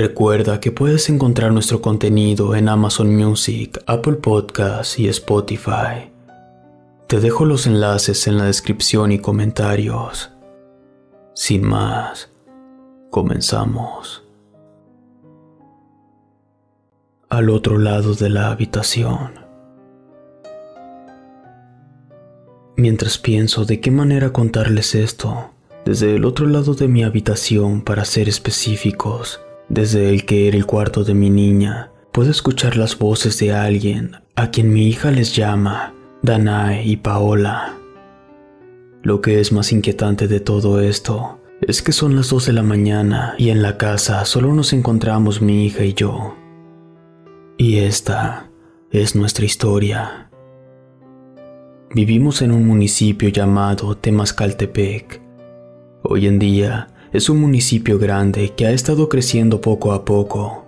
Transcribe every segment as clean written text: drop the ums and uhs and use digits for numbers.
Recuerda que puedes encontrar nuestro contenido en Amazon Music, Apple Podcasts y Spotify. Te dejo los enlaces en la descripción y comentarios. Sin más, comenzamos. Al otro lado de la habitación. Mientras pienso de qué manera contarles esto, desde el otro lado de mi habitación, para ser específicos, desde el que era el cuarto de mi niña, puedo escuchar las voces de alguien a quien mi hija les llama Danae y Paola. Lo que es más inquietante de todo esto es que son las 2 de la mañana y en la casa solo nos encontramos mi hija y yo. Y esta es nuestra historia. Vivimos en un municipio llamado Temascaltepec. Hoy en día es un municipio grande que ha estado creciendo poco a poco.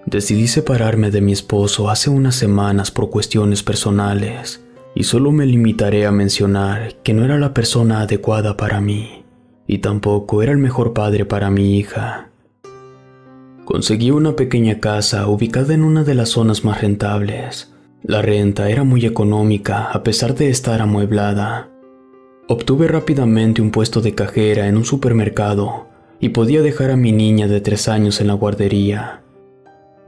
Decidí separarme de mi esposo hace unas semanas por cuestiones personales y solo me limitaré a mencionar que no era la persona adecuada para mí y tampoco era el mejor padre para mi hija. Conseguí una pequeña casa ubicada en una de las zonas más rentables. La renta era muy económica a pesar de estar amueblada. Obtuve rápidamente un puesto de cajera en un supermercado y podía dejar a mi niña de 3 años en la guardería.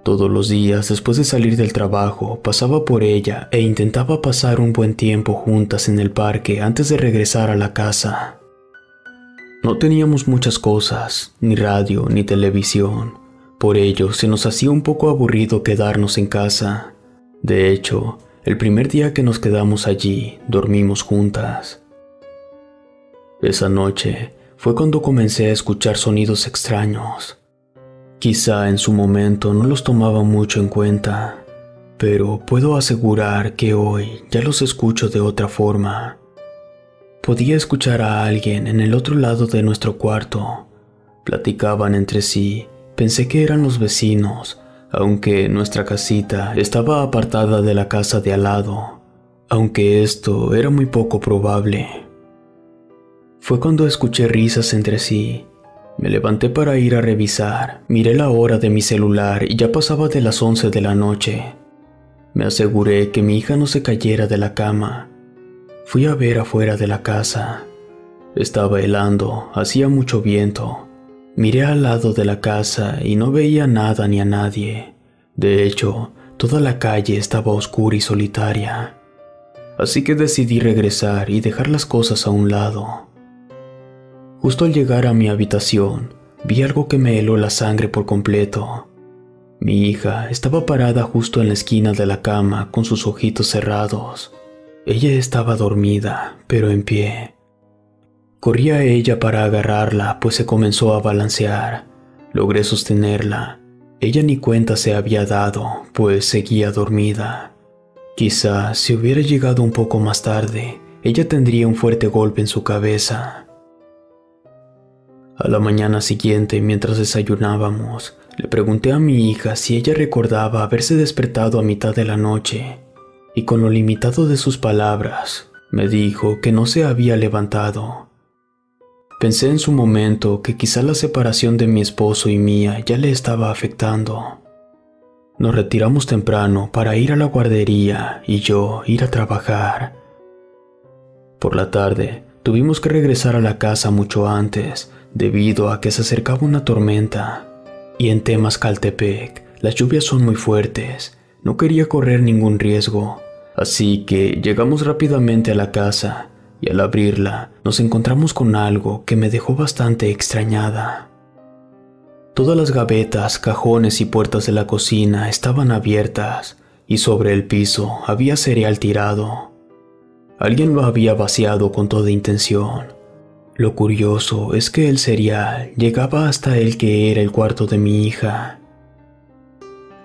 Todos los días después de salir del trabajo pasaba por ella e intentaba pasar un buen tiempo juntas en el parque antes de regresar a la casa. No teníamos muchas cosas, ni radio ni televisión, por ello se nos hacía un poco aburrido quedarnos en casa. De hecho, el primer día que nos quedamos allí, dormimos juntas. Esa noche fue cuando comencé a escuchar sonidos extraños. Quizá en su momento no los tomaba mucho en cuenta, pero puedo asegurar que hoy ya los escucho de otra forma. Podía escuchar a alguien en el otro lado de nuestro cuarto. Platicaban entre sí, pensé que eran los vecinos, aunque nuestra casita estaba apartada de la casa de al lado, aunque esto era muy poco probable. Fue cuando escuché risas entre sí. Me levanté para ir a revisar, miré la hora de mi celular y ya pasaba de las 11 de la noche. Me aseguré que mi hija no se cayera de la cama. Fui a ver afuera de la casa. Estaba helando, hacía mucho viento. Miré al lado de la casa y no veía nada ni a nadie. De hecho, toda la calle estaba oscura y solitaria. Así que decidí regresar y dejar las cosas a un lado. Justo al llegar a mi habitación, vi algo que me heló la sangre por completo. Mi hija estaba parada justo en la esquina de la cama con sus ojitos cerrados. Ella estaba dormida, pero en pie. Corrí a ella para agarrarla, pues se comenzó a balancear. Logré sostenerla. Ella ni cuenta se había dado, pues seguía dormida. Quizá si hubiera llegado un poco más tarde, ella tendría un fuerte golpe en su cabeza. A la mañana siguiente, mientras desayunábamos, le pregunté a mi hija si ella recordaba haberse despertado a mitad de la noche, y con lo limitado de sus palabras, me dijo que no se había levantado. Pensé en su momento que quizá la separación de mi esposo y mía ya le estaba afectando. Nos retiramos temprano para ir a la guardería y yo ir a trabajar. Por la tarde, tuvimos que regresar a la casa mucho antes, debido a que se acercaba una tormenta. Y en Temascaltepec, las lluvias son muy fuertes. No quería correr ningún riesgo, así que llegamos rápidamente a la casa. Y al abrirla, nos encontramos con algo que me dejó bastante extrañada. Todas las gavetas, cajones y puertas de la cocina estaban abiertas, y sobre el piso había cereal tirado. Alguien lo había vaciado con toda intención. Lo curioso es que el cereal llegaba hasta el que era el cuarto de mi hija.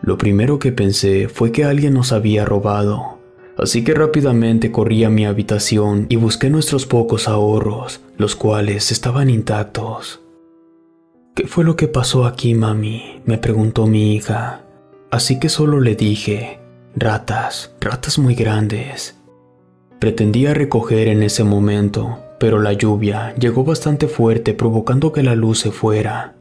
Lo primero que pensé fue que alguien nos había robado. Así que rápidamente corrí a mi habitación y busqué nuestros pocos ahorros, los cuales estaban intactos. ¿Qué fue lo que pasó aquí, mami?, me preguntó mi hija. Así que solo le dije, ratas muy grandes. Pretendía recoger en ese momento, pero la lluvia llegó bastante fuerte provocando que la luz se fuera.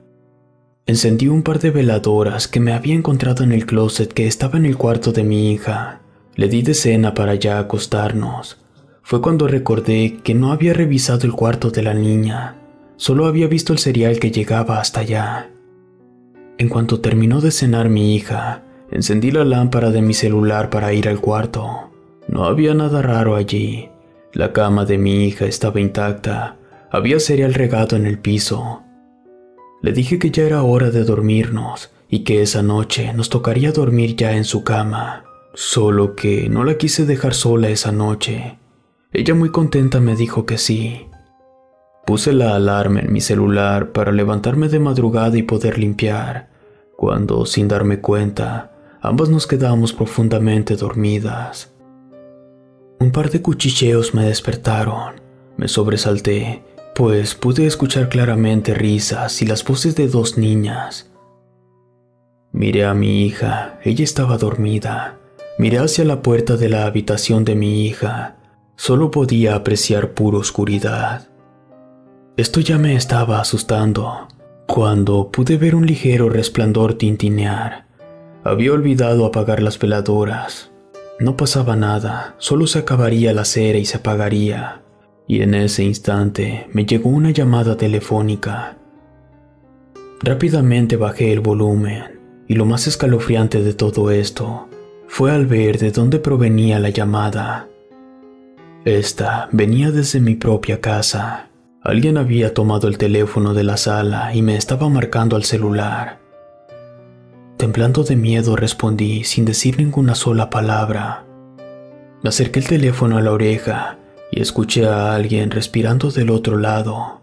Encendí un par de veladoras que me había encontrado en el closet que estaba en el cuarto de mi hija. Le di de cena para ya acostarnos. Fue cuando recordé que no había revisado el cuarto de la niña. Solo había visto el cereal que llegaba hasta allá. En cuanto terminó de cenar mi hija, encendí la lámpara de mi celular para ir al cuarto. No había nada raro allí. La cama de mi hija estaba intacta. Había cereal regado en el piso. Le dije que ya era hora de dormirnos y que esa noche nos tocaría dormir ya en su cama. Solo que no la quise dejar sola esa noche. Ella muy contenta me dijo que sí. Puse la alarma en mi celular para levantarme de madrugada y poder limpiar, cuando, sin darme cuenta, ambas nos quedamos profundamente dormidas. Un par de cuchicheos me despertaron. Me sobresalté, pues pude escuchar claramente risas y las voces de dos niñas. Miré a mi hija, ella estaba dormida. Miré hacia la puerta de la habitación de mi hija. Solo podía apreciar pura oscuridad. Esto ya me estaba asustando, cuando pude ver un ligero resplandor tintinear. Había olvidado apagar las veladoras. No pasaba nada, solo se acabaría la cera y se apagaría. Y en ese instante me llegó una llamada telefónica. Rápidamente bajé el volumen, y lo más escalofriante de todo esto fue al ver de dónde provenía la llamada. Esta venía desde mi propia casa. Alguien había tomado el teléfono de la sala y me estaba marcando al celular. Temblando de miedo respondí sin decir ninguna sola palabra. Me acerqué el teléfono a la oreja y escuché a alguien respirando del otro lado.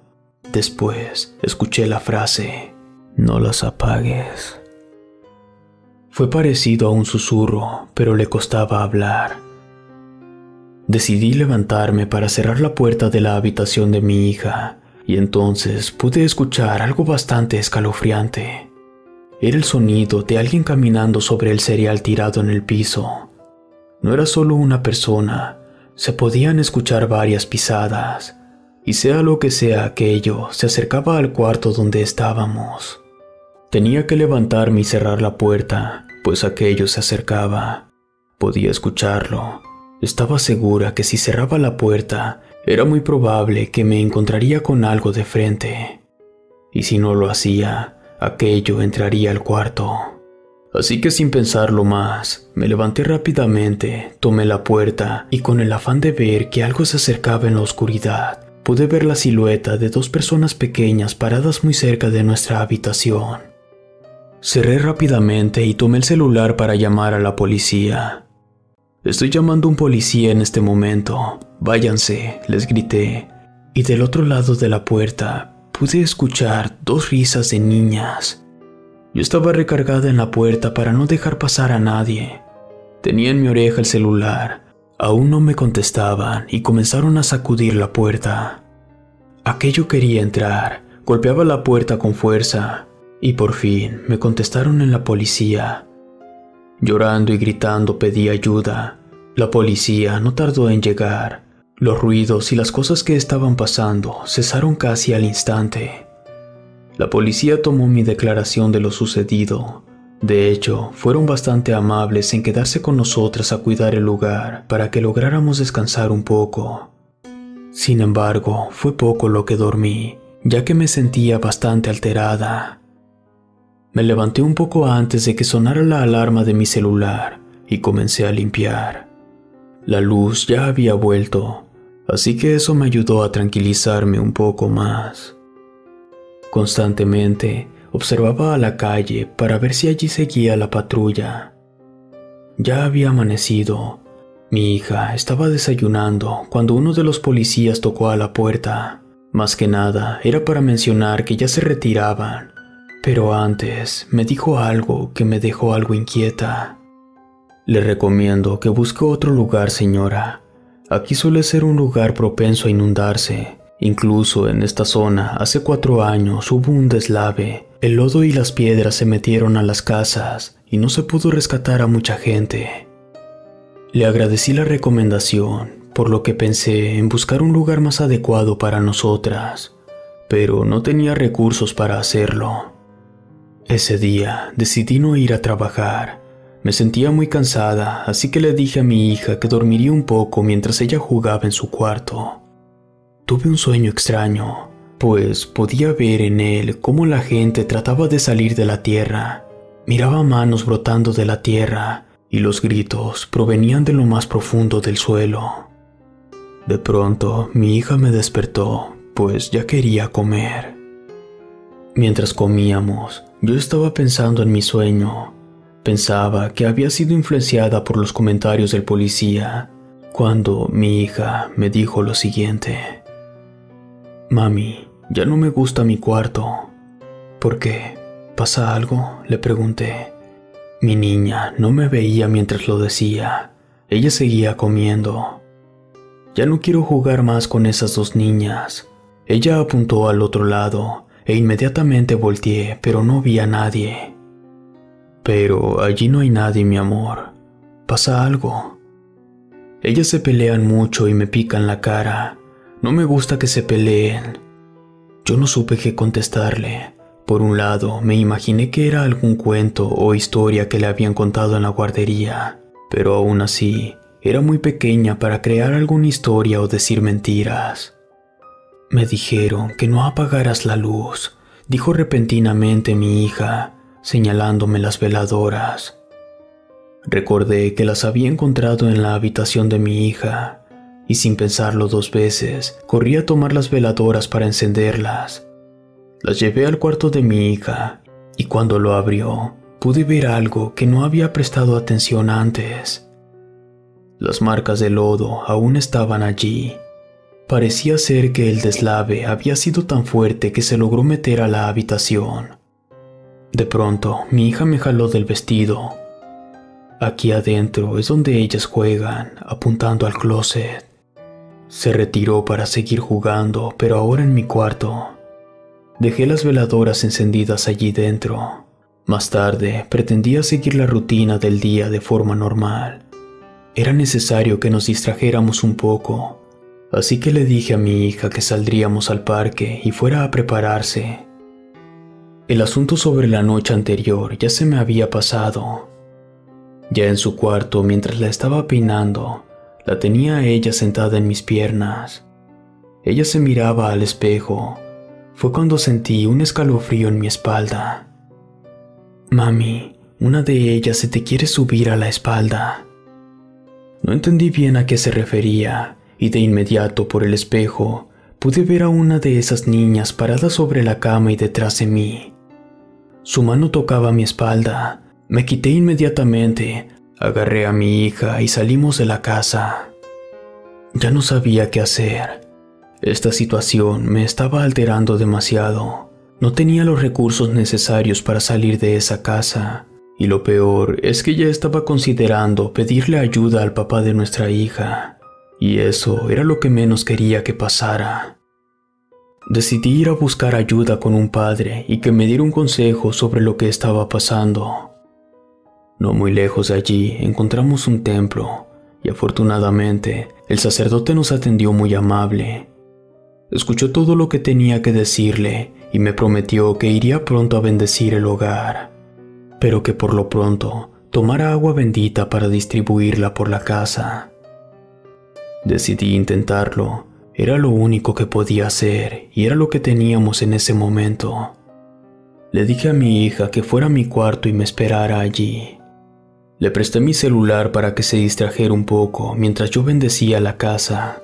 Después escuché la frase: "No las apagues". Fue parecido a un susurro, pero le costaba hablar. Decidí levantarme para cerrar la puerta de la habitación de mi hija, y entonces pude escuchar algo bastante escalofriante. Era el sonido de alguien caminando sobre el cereal tirado en el piso. No era solo una persona, se podían escuchar varias pisadas, y sea lo que sea aquello, se acercaba al cuarto donde estábamos. Tenía que levantarme y cerrar la puerta, pues aquello se acercaba. Podía escucharlo. Estaba segura que si cerraba la puerta, era muy probable que me encontraría con algo de frente. Y si no lo hacía, aquello entraría al cuarto. Así que sin pensarlo más, me levanté rápidamente, tomé la puerta y con el afán de ver que algo se acercaba en la oscuridad, pude ver la silueta de dos personas pequeñas paradas muy cerca de nuestra habitación. Cerré rápidamente y tomé el celular para llamar a la policía. «Estoy llamando a un policía en este momento. Váyanse», les grité. Y del otro lado de la puerta pude escuchar dos risas de niñas. Yo estaba recargada en la puerta para no dejar pasar a nadie. Tenía en mi oreja el celular. Aún no me contestaban y comenzaron a sacudir la puerta. Aquello quería entrar. Golpeaba la puerta con fuerza. Y por fin me contestaron en la policía. Llorando y gritando pedí ayuda. La policía no tardó en llegar. Los ruidos y las cosas que estaban pasando cesaron casi al instante. La policía tomó mi declaración de lo sucedido. De hecho, fueron bastante amables en quedarse con nosotras a cuidar el lugar para que lográramos descansar un poco. Sin embargo, fue poco lo que dormí, ya que me sentía bastante alterada. Me levanté un poco antes de que sonara la alarma de mi celular y comencé a limpiar. La luz ya había vuelto, así que eso me ayudó a tranquilizarme un poco más. Constantemente observaba a la calle para ver si allí seguía la patrulla. Ya había amanecido. Mi hija estaba desayunando cuando uno de los policías tocó a la puerta. Más que nada era para mencionar que ya se retiraban. Pero antes me dijo algo que me dejó algo inquieta. «Le recomiendo que busque otro lugar, señora. Aquí suele ser un lugar propenso a inundarse. Incluso en esta zona hace 4 años hubo un deslave. El lodo y las piedras se metieron a las casas y no se pudo rescatar a mucha gente». Le agradecí la recomendación, por lo que pensé en buscar un lugar más adecuado para nosotras, pero no tenía recursos para hacerlo. Ese día decidí no ir a trabajar. Me sentía muy cansada, así que le dije a mi hija que dormiría un poco mientras ella jugaba en su cuarto. Tuve un sueño extraño, pues podía ver en él cómo la gente trataba de salir de la tierra. Miraba manos brotando de la tierra y los gritos provenían de lo más profundo del suelo. De pronto, mi hija me despertó, pues ya quería comer. Mientras comíamos, yo estaba pensando en mi sueño. Pensaba que había sido influenciada por los comentarios del policía, cuando mi hija me dijo lo siguiente. Mami, ya no me gusta mi cuarto. ¿Por qué? ¿Pasa algo?, le pregunté. Mi niña no me veía mientras lo decía. Ella seguía comiendo. Ya no quiero jugar más con esas dos niñas. Ella apuntó al otro lado e inmediatamente volteé, pero no vi a nadie. Pero allí no hay nadie, mi amor. ¿Pasa algo? Ellas se pelean mucho y me pican la cara. No me gusta que se peleen. Yo no supe qué contestarle. Por un lado, me imaginé que era algún cuento o historia que le habían contado en la guardería, pero aún así, era muy pequeña para crear alguna historia o decir mentiras. Me dijeron que no apagaras la luz, dijo repentinamente mi hija, señalándome las veladoras. Recordé que las había encontrado en la habitación de mi hija, y sin pensarlo dos veces, corrí a tomar las veladoras para encenderlas. Las llevé al cuarto de mi hija, y cuando lo abrió, pude ver algo que no había prestado atención antes. Las marcas de lodo aún estaban allí. Parecía ser que el deslave había sido tan fuerte que se logró meter a la habitación. De pronto, mi hija me jaló del vestido. Aquí adentro es donde ellas juegan, apuntando al closet. Se retiró para seguir jugando, pero ahora en mi cuarto. Dejé las veladoras encendidas allí dentro. Más tarde, pretendía seguir la rutina del día de forma normal. Era necesario que nos distrajéramos un poco, así que le dije a mi hija que saldríamos al parque y fuera a prepararse. El asunto sobre la noche anterior ya se me había pasado. Ya en su cuarto, mientras la estaba peinando, la tenía a ella sentada en mis piernas. Ella se miraba al espejo. Fue cuando sentí un escalofrío en mi espalda. Mami, una de ellas se te quiere subir a la espalda. No entendí bien a qué se refería, y de inmediato por el espejo pude ver a una de esas niñas parada sobre la cama y detrás de mí. Su mano tocaba mi espalda. Me quité inmediatamente, agarré a mi hija y salimos de la casa. Ya no sabía qué hacer. Esta situación me estaba alterando demasiado. No tenía los recursos necesarios para salir de esa casa, y lo peor es que ya estaba considerando pedirle ayuda al papá de nuestra hija, y eso era lo que menos quería que pasara. Decidí ir a buscar ayuda con un padre y que me diera un consejo sobre lo que estaba pasando. No muy lejos de allí encontramos un templo, y afortunadamente el sacerdote nos atendió muy amable. Escuchó todo lo que tenía que decirle y me prometió que iría pronto a bendecir el hogar, pero que por lo pronto tomara agua bendita para distribuirla por la casa. Decidí intentarlo, era lo único que podía hacer y era lo que teníamos en ese momento. Le dije a mi hija que fuera a mi cuarto y me esperara allí. Le presté mi celular para que se distrajera un poco mientras yo bendecía la casa.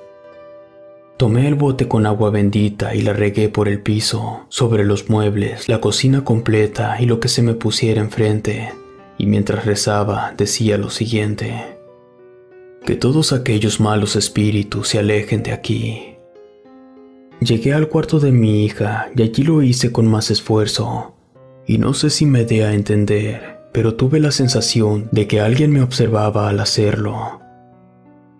Tomé el bote con agua bendita y la regué por el piso, sobre los muebles, la cocina completa y lo que se me pusiera enfrente, y mientras rezaba decía lo siguiente: que todos aquellos malos espíritus se alejen de aquí. Llegué al cuarto de mi hija y allí lo hice con más esfuerzo, y no sé si me dé a entender, pero tuve la sensación de que alguien me observaba al hacerlo.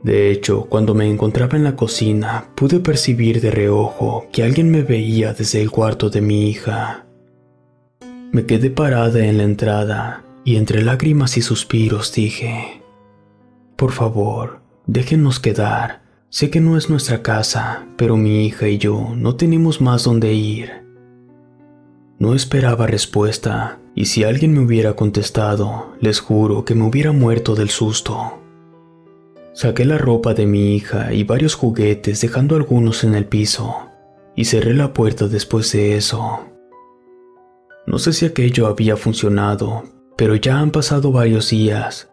De hecho, cuando me encontraba en la cocina, pude percibir de reojo que alguien me veía desde el cuarto de mi hija. Me quedé parada en la entrada y entre lágrimas y suspiros dije: por favor, déjennos quedar. Sé que no es nuestra casa, pero mi hija y yo no tenemos más dónde ir. No esperaba respuesta, y si alguien me hubiera contestado, les juro que me hubiera muerto del susto. Saqué la ropa de mi hija y varios juguetes, dejando algunos en el piso, y cerré la puerta después de eso. No sé si aquello había funcionado, pero ya han pasado varios días.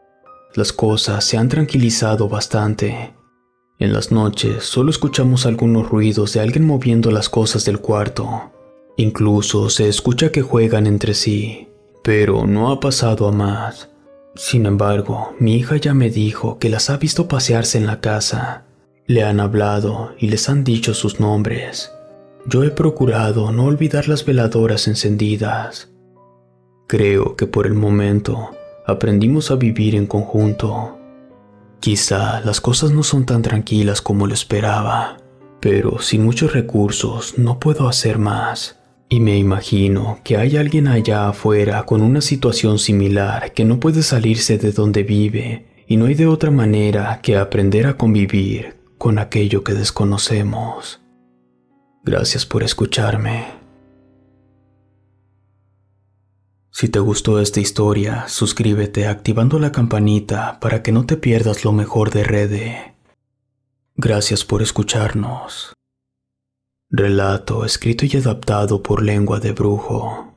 Las cosas se han tranquilizado bastante. En las noches solo escuchamos algunos ruidos de alguien moviendo las cosas del cuarto. Incluso se escucha que juegan entre sí, pero no ha pasado a más. Sin embargo, mi hija ya me dijo que las ha visto pasearse en la casa. Le han hablado y les han dicho sus nombres. Yo he procurado no olvidar las veladoras encendidas. Creo que por el momento aprendimos a vivir en conjunto. Quizá las cosas no son tan tranquilas como lo esperaba, pero sin muchos recursos no puedo hacer más. Y me imagino que hay alguien allá afuera con una situación similar que no puede salirse de donde vive y no hay de otra manera que aprender a convivir con aquello que desconocemos. Gracias por escucharme. Si te gustó esta historia, suscríbete activando la campanita para que no te pierdas lo mejor de Rede. Gracias por escucharnos. Relato escrito y adaptado por Lengua de Brujo.